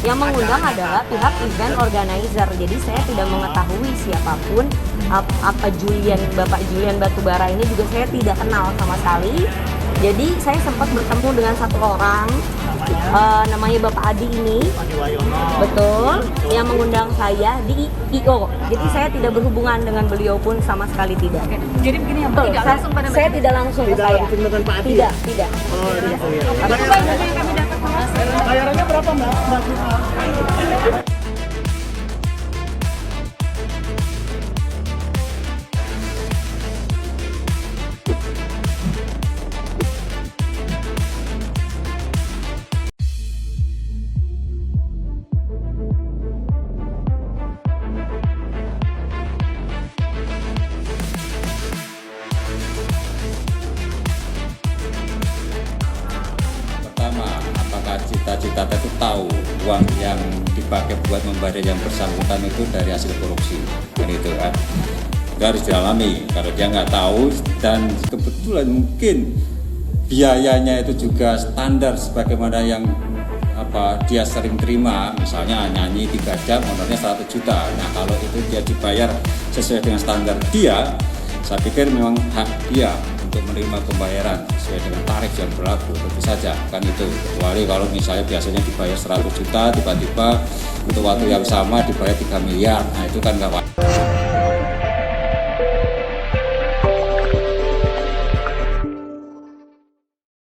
Yang mengundang adalah pihak event organizer. Jadi saya tidak mengetahui siapapun, apa Bapak Julian Batubara ini juga saya tidak kenal sama sekali. Jadi saya sempat bertemu dengan satu orang, namanya Bapak Adi ini, betul, yang mengundang saya di IO. Jadi saya tidak berhubungan dengan beliau pun sama sekali tidak. Jadi begini ya, Betul, tidak langsung pada saya tidak langsung ke saya. Dengan Pak Adi? Tidak, tidak. Oh, tidak. iya. Itu Pak, dari yang kami dapat Bayarannya berapa, Mbak? Pertama, apakah cita-cita itu tahu uang yang dipakai buat membayar yang bersangkutan itu dari hasil korupsi, kan itu kan? Itu harus didalami. Kalau dia nggak tahu dan kebetulan mungkin biayanya itu juga standar sebagaimana yang dia sering terima, misalnya nyanyi 3 jam honornya 100 juta. Nah kalau itu dia dibayar sesuai dengan standar dia, saya pikir memang hak dia untuk menerima pembayaran sesuai dengan tarif yang berlaku, tentu saja kan itu. Kecuali kalau misalnya biasanya dibayar 100 juta, tiba-tiba untuk waktu yang sama dibayar 3 miliar, nah itu kan nggak wajar.